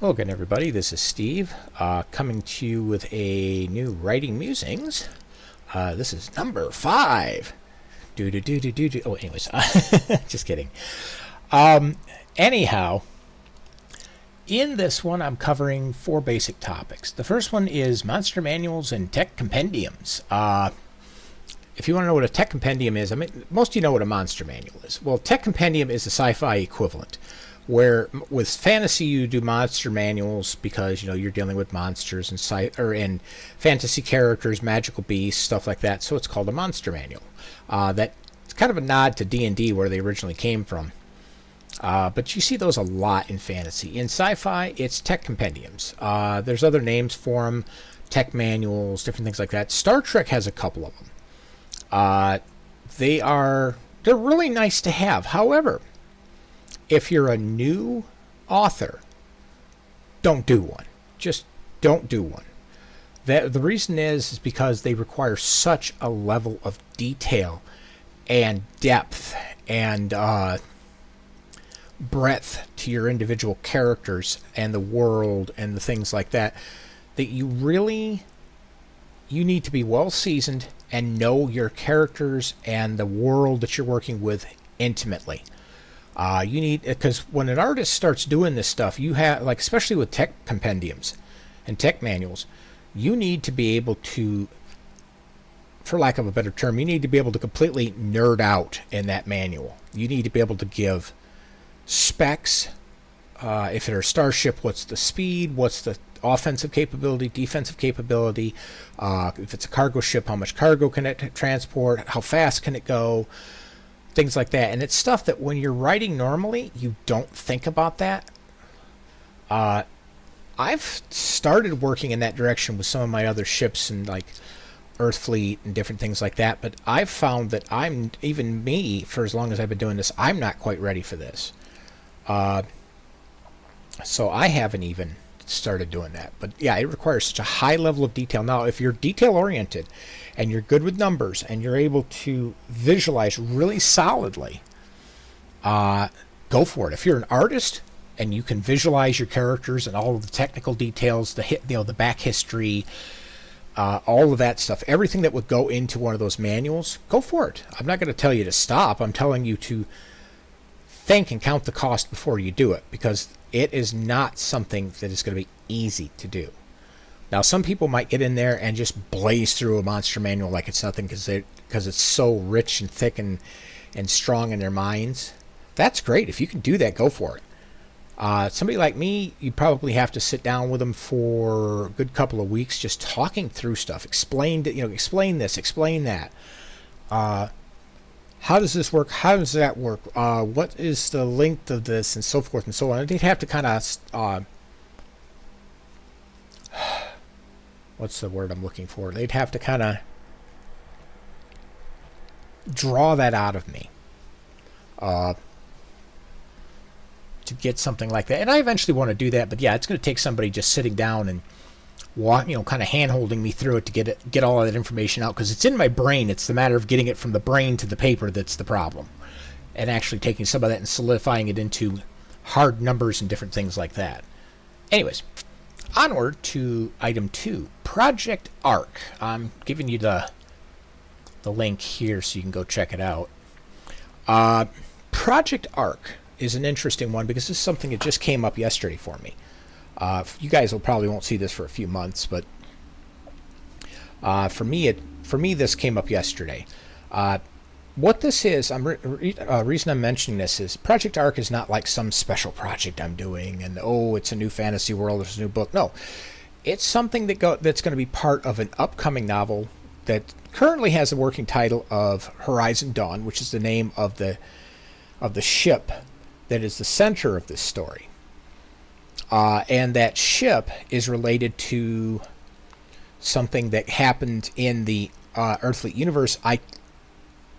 Hello again, everybody. This is Steve, coming to you with a new Writing Musings. This is number 5. Do. Oh, anyways, just kidding. Anyhow, in this one, I'm covering 4 basic topics. The first one is monster manuals and tech compendiums. If you want to know what a tech compendium is, I mean, most of you know what a monster manual is. Well, tech compendium is a sci-fi equivalent, where with fantasy you do monster manuals because you're dealing with monsters and fantasy characters, magical beasts, stuff like that. So it's called a monster manual. That's kind of a nod to D&D where they originally came from. But you see those a lot in fantasy. In sci-fi, it's tech compendiums. There's other names for them, tech manuals, different things like that. Star Trek has a couple of them. They're really nice to have. However, if you're a new author, don't do one. Just don't do one. The reason is because they require such a level of detail and depth and breadth to your individual characters and the world and the things like that, that you need to be well seasoned and know your characters and the world that you're working with intimately. You need, because when an artist starts doing this stuff, you have, like, especially with tech compendiums and tech manuals, you need to be able to, for lack of a better term, you need to be able to completely nerd out in that manual. You need to be able to give specs. If it's a starship, what's the speed? What's the offensive capability, defensive capability? If it's a cargo ship, how much cargo can it transport? How fast can it go? Things like that. And it's stuff that when you're writing normally, you don't think about that. I've started working in that direction with some of my other ships and like Earthfleet and different things like that, but I've found that even me, for as long as I've been doing this, I'm not quite ready for this. So I haven't even started doing that. But yeah, it requires such a high level of detail. Now, if you're detail oriented and you're good with numbers and you're able to visualize really solidly, go for it. If you're an artist and you can visualize your characters and all of the technical details, the back history, all of that stuff, everything that would go into one of those manuals, go for it. I'm not going to tell you to stop. I'm telling you to think and count the cost before you do it, because it is not something that is going to be easy to do. Now, some people might get in there and just blaze through a monster manual like it's nothing because it's so rich and thick and strong in their minds. That's great. If you can do that, go for it. Somebody like me, you probably have to sit down with them for a good couple of weeks just talking through stuff. Explain this, explain that. How does this work? How does that work? What is the length of this, and so forth and so on. They'd have to kind of what's the word I'm looking for? They'd have to kind of draw that out of me to get something like that. And I eventually want to do that, but yeah, it's going to take somebody just sitting down and kind of hand-holding me through it to get all of that information out, because it's in my brain. It's the matter of getting it from the brain to the paper that's the problem, and actually taking some of that and solidifying it into hard numbers and different things like that. Anyways, onward to item 2, Project Arc. I'm giving you the link here so you can go check it out. Project Arc is an interesting one because this is something that just came up yesterday for me. You guys probably won't see this for a few months, but for me, this came up yesterday. What this is, reason I'm mentioning this is Project Arc is not like some special project I'm doing, and it's a new fantasy world, it's a new book. No, it's something that's going to be part of an upcoming novel that currently has a working title of Horizon Dawn, which is the name of the ship that is the center of this story. And that ship is related to something that happened in the Earthfleet universe. I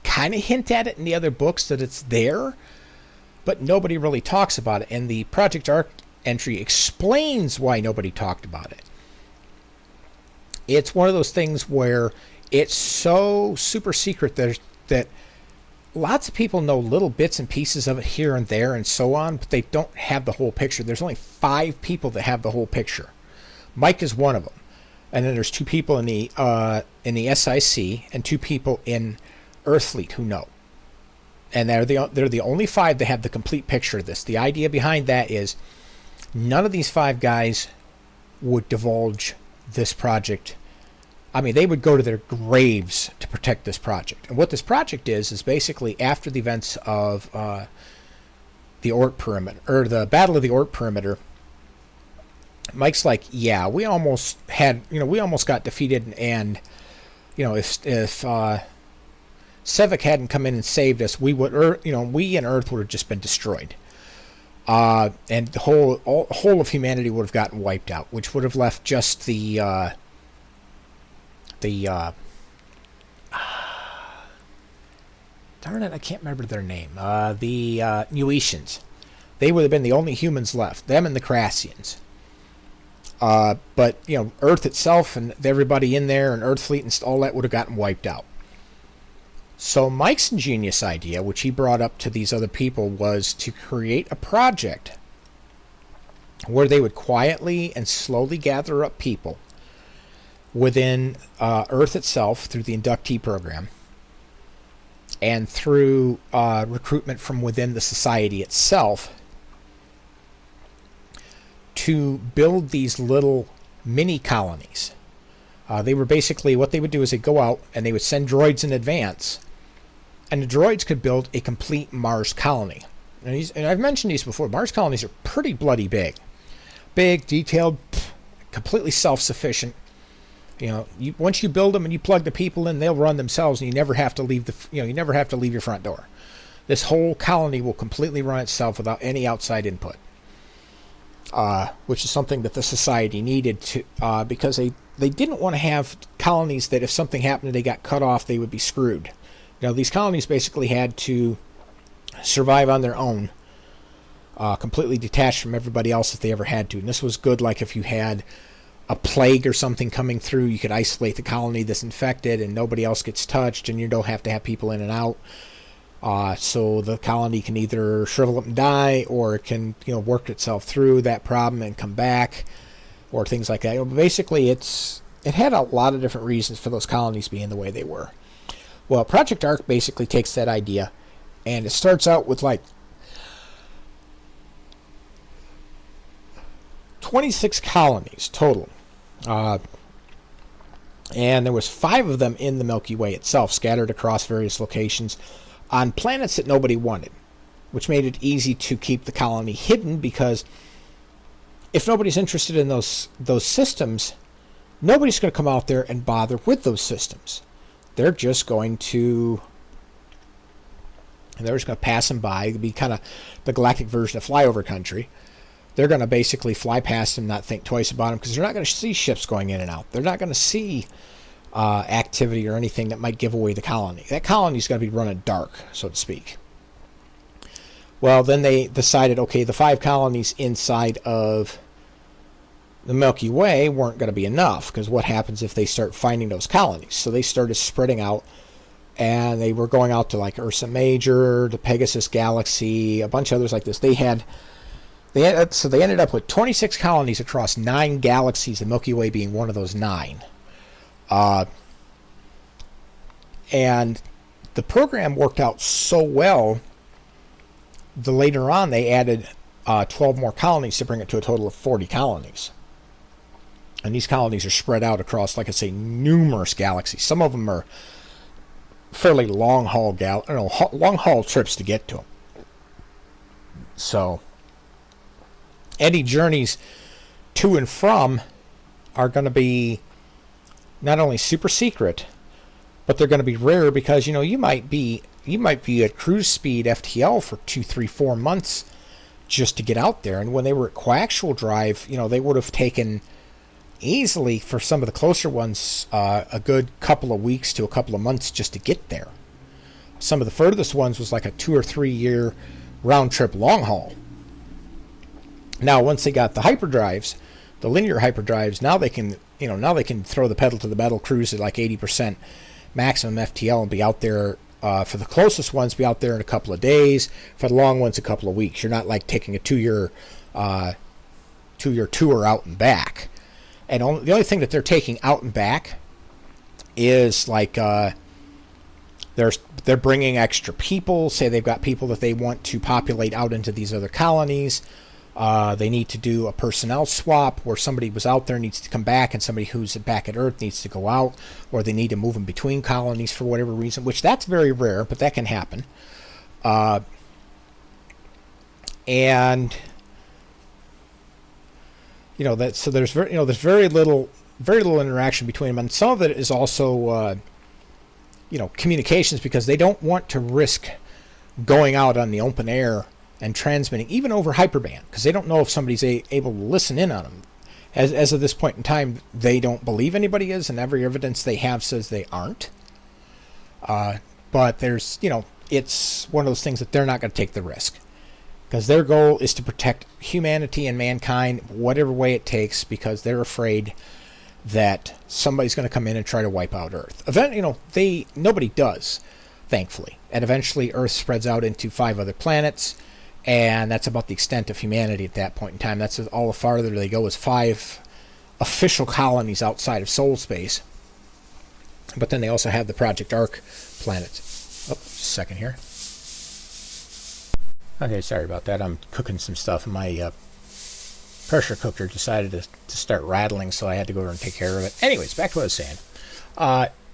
kind of hint at it in the other books that it's there, but nobody really talks about it. And the Project Arc entry explains why nobody talked about it. It's one of those things where it's so super secret that lots of people know little bits and pieces of it here and there and so on, but they don't have the whole picture. There's only 5 people that have the whole picture. Mike is one of them. And then there's 2 people in the SIC and 2 people in Earthfleet who know. And they're the only 5 that have the complete picture of this. The idea behind that is none of these 5 guys would divulge this project. I mean, they would go to their graves to protect this project. And what this project is basically after the events of the Oort Perimeter, or the Battle of the Oort Perimeter, Mike's like, yeah, we almost got defeated, and if Sevek hadn't come in and saved us, we and Earth would have just been destroyed, and the whole of humanity would have gotten wiped out, which would have left just the darn it, I can't remember their name. The Nuetians. They would have been the only humans left. Them and the Crassians. But Earth itself and everybody in there and Earthfleet and all that would have gotten wiped out. So Mike's ingenious idea, which he brought up to these other people, was to create a project where they would quietly and slowly gather up people within Earth itself through the inductee program and through recruitment from within the society itself to build these little mini colonies. They were basically, what they would do is they'd go out and they would send droids in advance, and the droids could build a complete Mars colony. And I've mentioned these before. Mars colonies are pretty bloody big. Big, detailed, completely self-sufficient. Once you build them and you plug the people in, they'll run themselves, and you never have to leave your front door. This whole colony will completely run itself without any outside input. Which is something that the society needed to, because they didn't want to have colonies that if something happened and they got cut off, they would be screwed. These colonies basically had to survive on their own, completely detached from everybody else if they ever had to. And this was good, like if you had a plague or something coming through, you could isolate the colony that's infected and nobody else gets touched, and you don't have to have people in and out. So the colony can either shrivel up and die, or it can work itself through that problem and come back, or things like that. Basically, it had a lot of different reasons for those colonies being the way they were. Well, Project Ark basically takes that idea, and it starts out with like 26 colonies total. And there was 5 of them in the Milky Way itself, scattered across various locations on planets that nobody wanted, which made it easy to keep the colony hidden, because if nobody's interested in those systems, nobody's going to come out there and bother with those systems. They're just going to pass them by. It'd be kind of the galactic version of flyover country. They're going to basically fly past them, not think twice about them, because they're not going to see ships going in and out. They're not going to see activity or anything that might give away the colony. That colony's going to be running dark, so to speak. Well, then they decided, okay, the 5 colonies inside of the Milky Way weren't going to be enough, because what happens if they start finding those colonies? So they started spreading out, and they were going out to like Ursa Major, the Pegasus Galaxy, a bunch of others like this. They ended up with 26 colonies across 9 galaxies, the Milky Way being one of those 9. And the program worked out so well, later on they added 12 more colonies to bring it to a total of 40 colonies. And these colonies are spread out across, like I say, numerous galaxies. Some of them are fairly long haul trips to get to them. So any journeys to and from are going to be not only super secret, but they're going to be rare, because you might be at cruise speed FTL for 2, 3, 4 months just to get out there. And when they were at coaxial drive, they would have taken easily, for some of the closer ones, a good couple of weeks to a couple of months just to get there. Some of the furthest ones was like a 2 or 3 year round trip long haul. Now, once they got the hyperdrives, the linear hyperdrives, now they can throw the pedal to the metal, cruise at like 80% maximum FTL, and be out there For the closest ones, be out there in a couple of days. For the long ones, a couple of weeks. You're not like taking a two-year tour out and back. And the only thing that they're taking out and back is like they're bringing extra people. Say they've got people that they want to populate out into these other colonies. They need to do a personnel swap where somebody was out there needs to come back and somebody who's back at Earth needs to go out, or they need to move in between colonies for whatever reason, which that's very rare, but that can happen. And so there's very little interaction between them, and some of it is also communications, because they don't want to risk going out on the open air and transmitting, even over hyperband, because they don't know if somebody's able to listen in on them. As of this point in time, they don't believe anybody is, and every evidence they have says they aren't. But there's, it's one of those things that they're not going to take the risk, because their goal is to protect humanity and mankind whatever way it takes, because they're afraid that somebody's going to come in and try to wipe out Earth. Nobody does, thankfully, and eventually Earth spreads out into 5 other planets. And that's about the extent of humanity at that point in time. That's all the farther they go, is 5 official colonies outside of soul space. But then they also have the Project Ark planets. Oh, just a second here. Okay, sorry about that. I'm cooking some stuff, and my pressure cooker decided to start rattling, so I had to go over and take care of it. Anyways, back to what I was saying.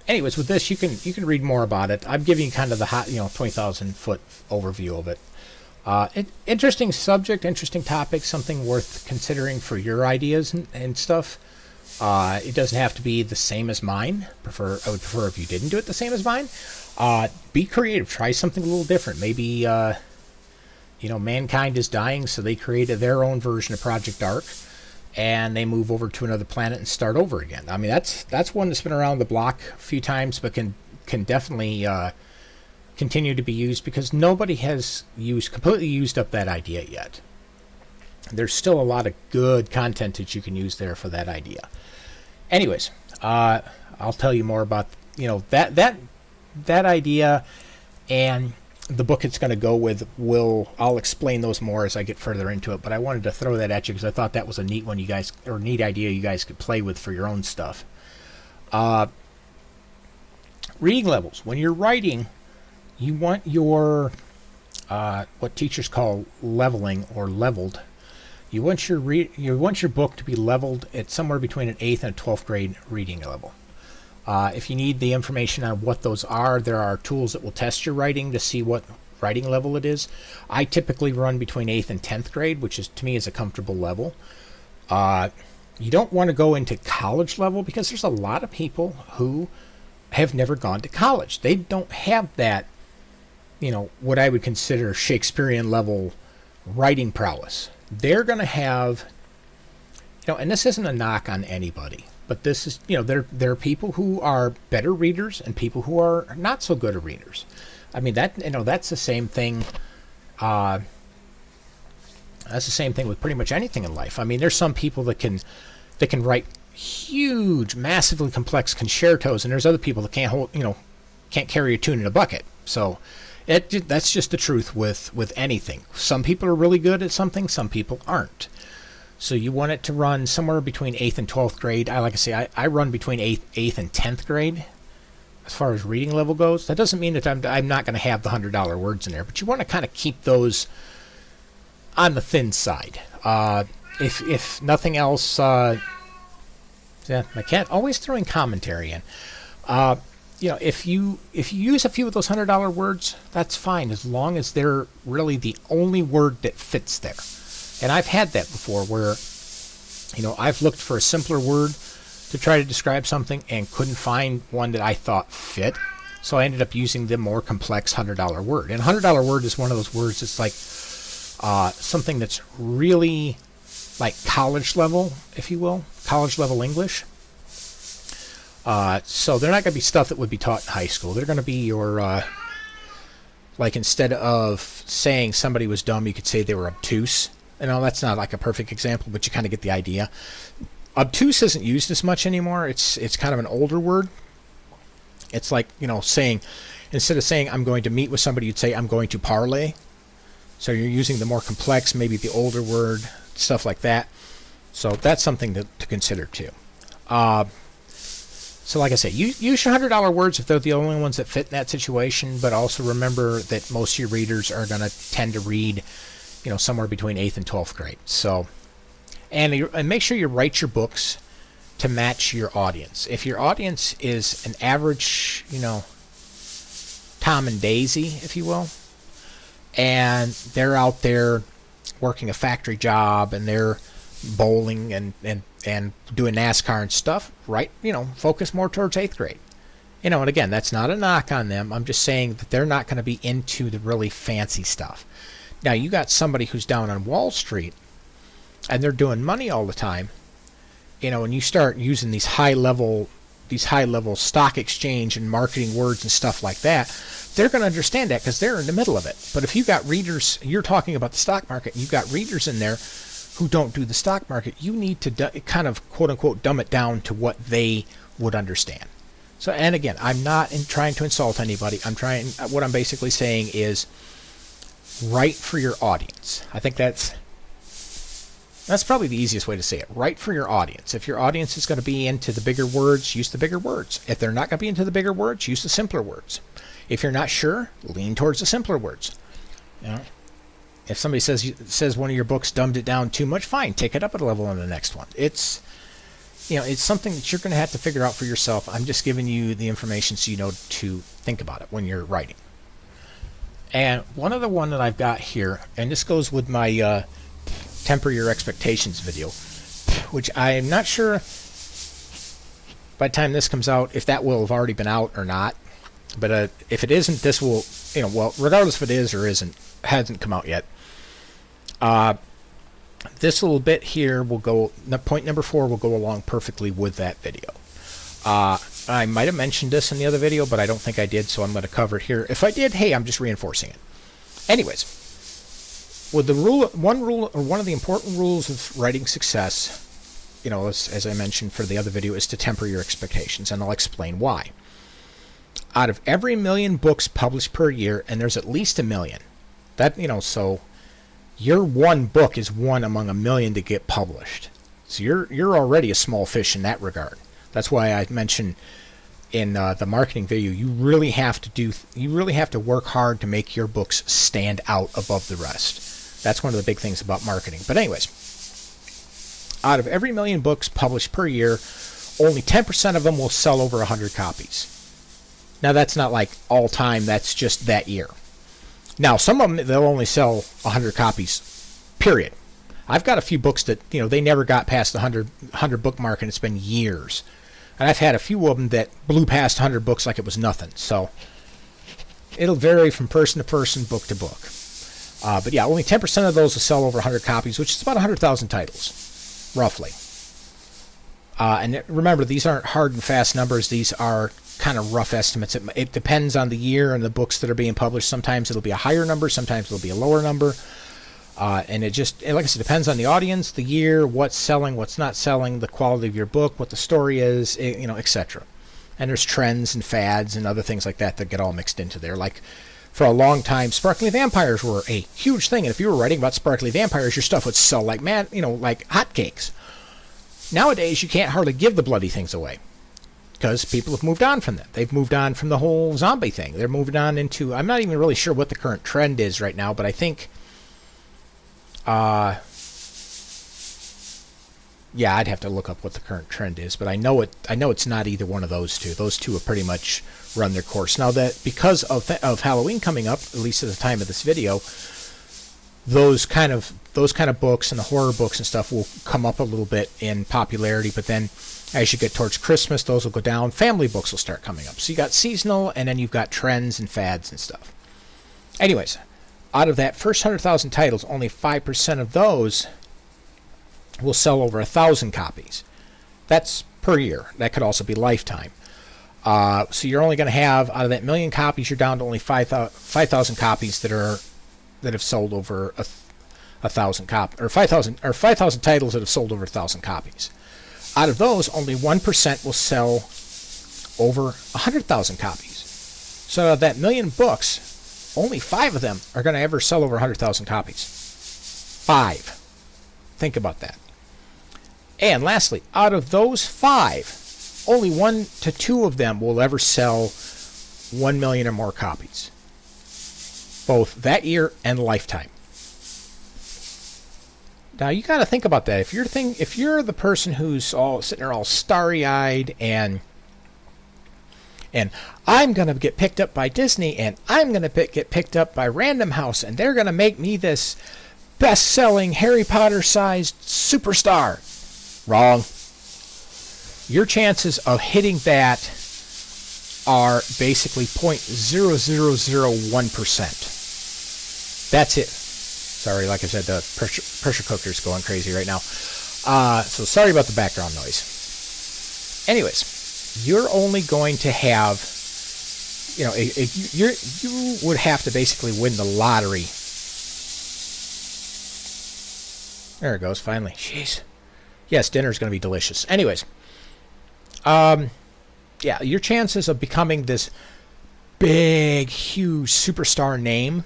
Anyways, with this, you can read more about it. I'm giving you kind of the hot, 20,000 foot overview of it. Interesting subject, interesting topic, something worth considering for your ideas and stuff. It doesn't have to be the same as mine. I would prefer if you didn't do it the same as mine. Be creative. Try something a little different. Maybe, mankind is dying, so they created their own version of Project Ark, and they move over to another planet and start over again. I mean, that's one that's been around the block a few times, but can definitely continue to be used, because nobody has completely used up that idea yet. There's still a lot of good content that you can use there for that idea. Anyways, I'll tell you more about that idea, and the book it's going to go with. I'll explain those more as I get further into it. But I wanted to throw that at you because I thought that was a neat one, neat idea you guys could play with for your own stuff. Reading levels. When you're writing, you want your what teachers call leveling or leveled. You want your book to be leveled at somewhere between an 8th and a 12th grade reading level. If you need the information on what those are, there are tools that will test your writing to see what writing level it is. I typically run between 8th and 10th grade, which is to me is a comfortable level. You don't want to go into college level, because there's a lot of people who have never gone to college. They don't have that, what I would consider Shakespearean level writing prowess. They're going to have, and this isn't a knock on anybody, but this is, there are people who are better readers and people who are not so good at readers. I mean, that's the same thing. That's the same thing with pretty much anything in life. I mean, there's some people that can write huge, massively complex concertos, and there's other people that can't carry a tune in a bucket. So that's just the truth with anything. Some people are really good at something, some people aren't. So you want it to run somewhere between 8th and 12th grade. I run between 8th and 10th grade as far as reading level goes. That doesn't mean that I'm not going to have the $100 words in there, but you want to kind of keep those on the thin side. If nothing else, my cat always throwing commentary in. If you use a few of those $100 words, that's fine, as long as they're really the only word that fits there. And I've had that before where, I've looked for a simpler word to try to describe something and couldn't find one that I thought fit. So I ended up using the more complex $100 word. And $100 word is one of those words that's like something that's really like college level, if you will, college level English. So they're not going to be stuff that would be taught in high school. They're going to be your, like instead of saying somebody was dumb, you could say they were obtuse. That's not like a perfect example, but you kind of get the idea. Obtuse isn't used as much anymore. It's kind of an older word. It's like, saying, instead of saying I'm going to meet with somebody, you'd say I'm going to parlay. So you're using the more complex, maybe the older word, stuff like that. So that's something to consider too. So like I say, use your $100 words if they're the only ones that fit in that situation, but also remember that most of your readers are going to tend to read, somewhere between 8th and 12th grade. So, and make sure you write your books to match your audience. If your audience is an average, Tom and Daisy, if you will, and they're out there working a factory job and they're bowling and doing NASCAR and stuff, right? Focus more towards 8th grade. And again, that's not a knock on them. I'm just saying that they're not going to be into the really fancy stuff. Now, you got somebody who's down on Wall Street and they're doing money all the time, and you start using these high level stock exchange and marketing words and stuff like that, they're going to understand that because they're in the middle of it. But if you've got readers, you're talking about the stock market, and you've got readers in there who don't do the stock market, you need to kind of quote unquote dumb it down to what they would understand. So, and again, I'm not trying to insult anybody. What I'm basically saying is write for your audience. I think that's probably the easiest way to say it. Write for your audience. If your audience is going to be into the bigger words, use the bigger words. If they're not going to be into the bigger words, use the simpler words. If you're not sure, lean towards the simpler words. If somebody says one of your books dumbed it down too much, fine, take it up a level on the next one. It's something that you're going to have to figure out for yourself. I'm just giving you the information so you know to think about it when you're writing. And one other one that I've got here, and this goes with my temper your expectations video, which I'm not sure by the time this comes out if that will have already been out or not. But if it isn't, this will, regardless if it is or hasn't come out yet. This little bit here will go, point number 4 will go along perfectly with that video. I might have mentioned this in the other video, but I don't think I did, so I'm going to cover it here. If I did, hey, I'm just reinforcing it. Anyways, with one of the important rules of writing success, as I mentioned for the other video, is to temper your expectations, and I'll explain why. Out of every 1 million books published per year, and there's at least 1 million, so your one book is one among 1 million to get published. So you're already a small fish in that regard. That's why I mentioned in the marketing video, you really have to work hard to make your books stand out above the rest. That's one of the big things about marketing. But anyways, out of every 1 million books published per year, only 10% of them will sell over 100 copies. Now, that's not like all time, that's just that year. Now, some of them, they'll only sell 100 copies, period. I've got a few books that, they never got past the 100 book mark, and it's been years. And I've had a few of them that blew past 100 books like it was nothing. So it'll vary from person to person, book to book. But yeah, only 10% of those will sell over 100 copies, which is about 100,000 titles, roughly. And remember, these aren't hard and fast numbers. These are kind of rough estimates. It depends on the year and the books that are being published. Sometimes it'll be a higher number. Sometimes it'll be a lower number. And it just, like I said, depends on the audience, the year, what's selling, what's not selling, the quality of your book, what the story is, etc. And there's trends and fads and other things like that get all mixed into there. Like, for a long time, sparkly vampires were a huge thing. And if you were writing about sparkly vampires, your stuff would sell like mad, like hotcakes. Nowadays, you can't hardly give the bloody things away because people have moved on from them. They've moved on from the whole zombie thing. They're moving on into, I'm not even really sure what the current trend is right now, but I think, yeah, I'd have to look up what the current trend is, but I know it's not either one of those two. Those two have pretty much run their course. Now, that because of Halloween coming up, at least at the time of this video, those kind of books and the horror books and stuff will come up a little bit in popularity, but then as you get towards Christmas, those will go down. Family books will start coming up. So you got seasonal, and then you've got trends and fads and stuff. Anyways, out of that first 100,000 titles, only 5% of those will sell over 1,000 copies. That's per year. That could also be lifetime. So you're only going to have, out of that 1 million copies, you're down to only 5,000 copies that have sold over 1,000 copies, or 5,000 titles that have sold over 1,000 copies. Out of those, only 1% will sell over 100,000 copies. So out of that million books, only 5 of them are going to ever sell over 100,000 copies. 5. Think about that. And lastly, out of those 5, only 1 to 2 of them will ever sell 1 million or more copies, both that year and lifetime. Now you got to think about that. If you're the person who's all sitting there all starry-eyed and I'm going to get picked up by Disney and I'm going to get picked up by Random House and they're going to make me this best-selling Harry Potter-sized superstar. Wrong. Your chances of hitting that are basically 0.0001%. That's it. Sorry, like I said, the pressure cooker's going crazy right now. So sorry about the background noise. Anyways, you're only going to have, you would have to basically win the lottery. There it goes, finally. Jeez. Yes, dinner's going to be delicious. Anyways, your chances of becoming this big, huge superstar name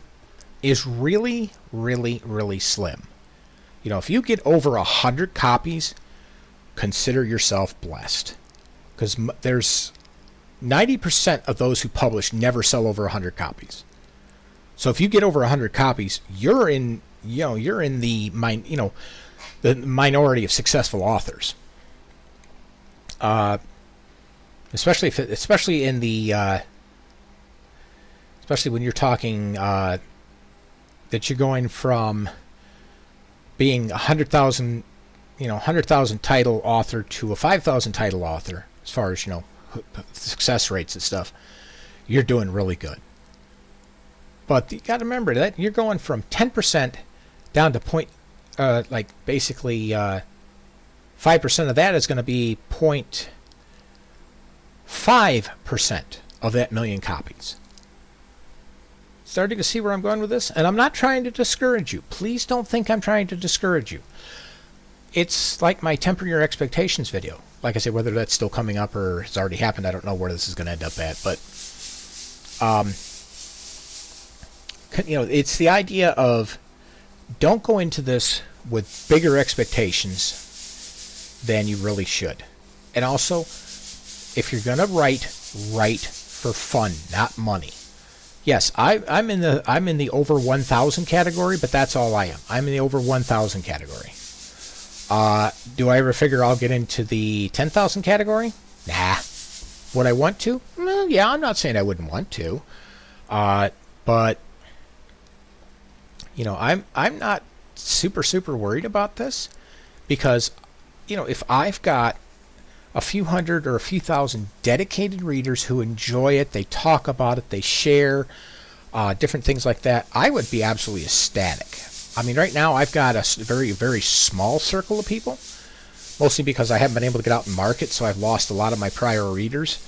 is really, really, really slim. If you get over 100 copies, consider yourself blessed. Because there's 90% of those who publish never sell over 100 copies. So if you get over 100 copies, you're in the minority of successful authors. Especially when you're talking that you're going from being 100,000 title author to a 5,000 title author, as far as success rates and stuff. You're doing really good. But you got to remember that you're going from 10% down to 5% of that is going to be 0.5% of that million copies. Starting to see where I'm going with this? And I'm not trying to discourage you. Please don't think I'm trying to discourage you. It's like my temper your expectations video. Like I said, whether that's still coming up or has already happened, I don't know where this is going to end up at. But, it's the idea of don't go into this with bigger expectations than you really should. And also, if you're going to write for fun, not money. Yes, I'm in the over 1,000 category, but that's all I am. I'm in the over 1,000 category. Do I ever figure I'll get into the 10,000 category? Nah. Would I want to? Well, yeah, I'm not saying I wouldn't want to. But I'm not super worried about this because, if I've got a few hundred or a few thousand dedicated readers who enjoy it, they talk about it, they share different things like that, I would be absolutely ecstatic. I mean, right now I've got a very, very small circle of people, mostly because I haven't been able to get out and market, so I've lost a lot of my prior readers.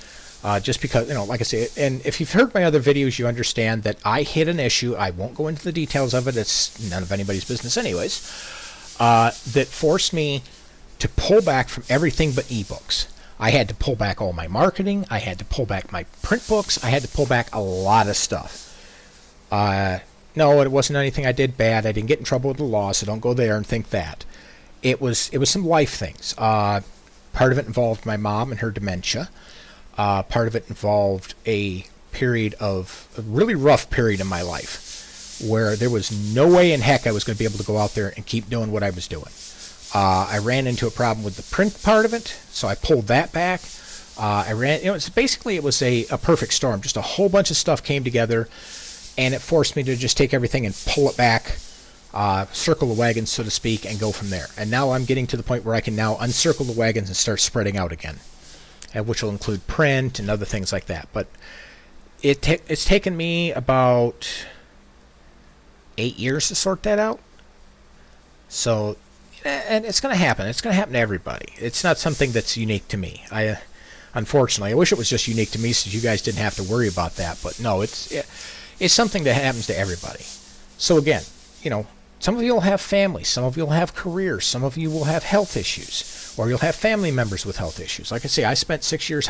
Just because, like I say, and if you've heard my other videos, you understand that I hit an issue. I won't go into the details of it. It's none of anybody's business anyways. That forced me to pull back from everything but ebooks. I had to pull back all my marketing. I had to pull back my print books. I had to pull back a lot of stuff. No, it wasn't anything I did bad. I didn't get in trouble with the law, so don't go there and think that. It was some life things. Part of it involved my mom and her dementia. Part of it involved a really rough period in my life where there was no way in heck I was going to be able to go out there and keep doing what I was doing. I ran into a problem with the print part of it, so I pulled that back. It was a perfect storm. Just a whole bunch of stuff came together, and it forced me to just take everything and pull it back, circle the wagons, so to speak, and go from there. And now I'm getting to the point where I can now uncircle the wagons and start spreading out again, which will include print and other things like that. But it's taken me about 8 years to sort that out. So, and it's going to happen. It's going to happen to everybody. It's not something that's unique to me. Unfortunately, I wish it was just unique to me so you guys didn't have to worry about that. But no, it's something that happens to everybody. So again, some of you will have families, some of you will have careers, some of you will have health issues, or you'll have family members with health issues. Like I say, I spent 6 years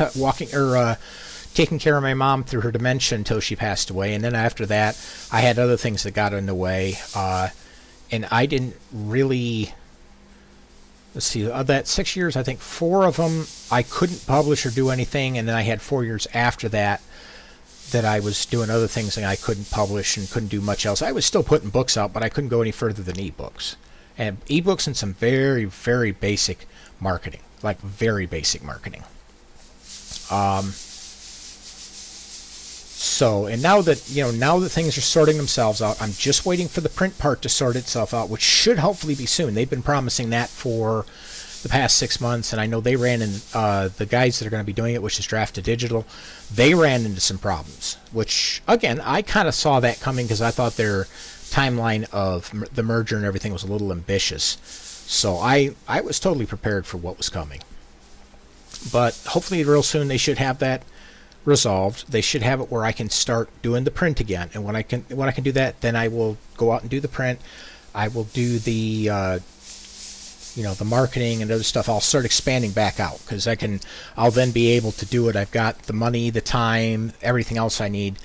taking care of my mom through her dementia until she passed away, and then after that, I had other things that got in the way, and I didn't really. Let's see, of that 6 years, I think 4 of them I couldn't publish or do anything, and then I had 4 years after that I was doing other things and I couldn't publish and couldn't do much else. I was still putting books out, but I couldn't go any further than ebooks. And ebooks and some very, very basic marketing, like very basic marketing. So, and now that things are sorting themselves out, I'm just waiting for the print part to sort itself out, which should hopefully be soon. They've been promising that for the past 6 months, and I know they ran in, the guys that are going to be doing it, which is Draft to Digital, they ran into some problems, which, again, I kind of saw that coming because I thought their timeline of the merger and everything was a little ambitious. So I was totally prepared for what was coming. But hopefully real soon they should have that resolved. They should have it where I can start doing the print again, and when I can do that, then I will go out and do the print. I will do the the marketing and other stuff. I'll start expanding back out because I'll then be able to do it. I've got the money, the time, everything else I need,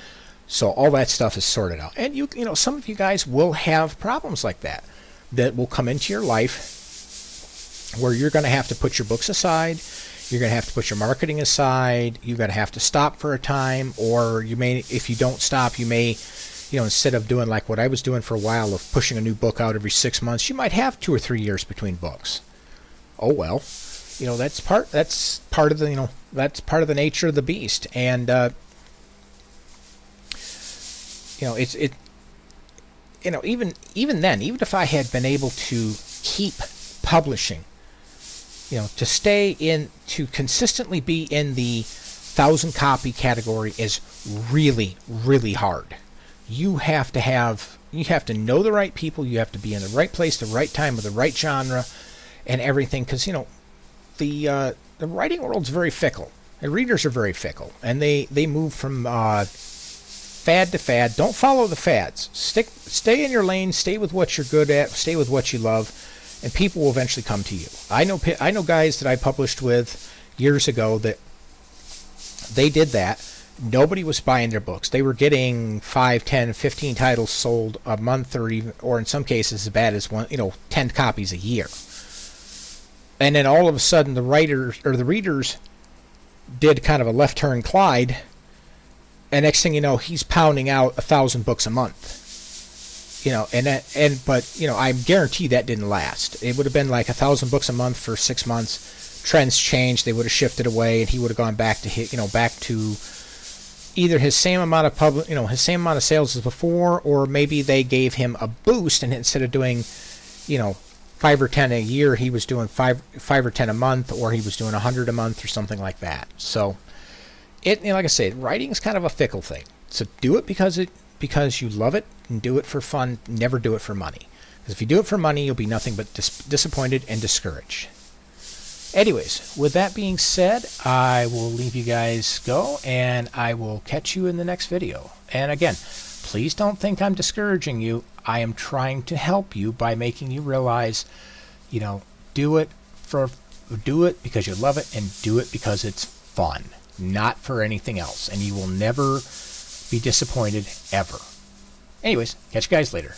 so all that stuff is sorted out. And some of you guys will have problems like that will come into your life where you're going to have to put your books aside. You're going to have to put your marketing aside. You're going to have to stop for a time, or you may, if you don't stop, you may, instead of doing like what I was doing for a while of pushing a new book out every 6 months, you might have 2 or 3 years between books. Oh well, that's part of the nature of the beast, and even then, even if I had been able to keep publishing, to consistently be in the 1,000 copy category is really, really hard. You have to know the right people. You have to be in the right place, the right time, with the right genre, and everything. Because the writing world's very fickle, and readers are very fickle, and they move from fad to fad. Don't follow the fads. Stay in your lane. Stay with what you're good at. Stay with what you love. And people will eventually come to you. I know guys that I published with years ago that they did that. Nobody was buying their books. They were getting 5, 10, 15 titles sold a month, or in some cases as bad as 10 copies a year. And then all of a sudden, the writers or the readers did kind of a left turn Clyde, and next thing you know, he's pounding out 1,000 books a month. But I guarantee that didn't last. It would have been like 1,000 books a month for 6 months. Trends changed. They would have shifted away, and he would have gone back to either his same amount of sales as before, or maybe they gave him a boost, and instead of doing, 5 or 10 a year, he was doing 5 or 10 a month, or he was doing 100 a month, or something like that. So, like I said, writing is kind of a fickle thing. So do it because you love it, and do it for fun. Never do it for money. Because if you do it for money, you'll be nothing but disappointed and discouraged. Anyways, with that being said, I will leave you guys go, and I will catch you in the next video. And again, please don't think I'm discouraging you. I am trying to help you by making you realize, do it because you love it, and do it because it's fun, not for anything else. And you will never be disappointed ever. Anyways, catch you guys later.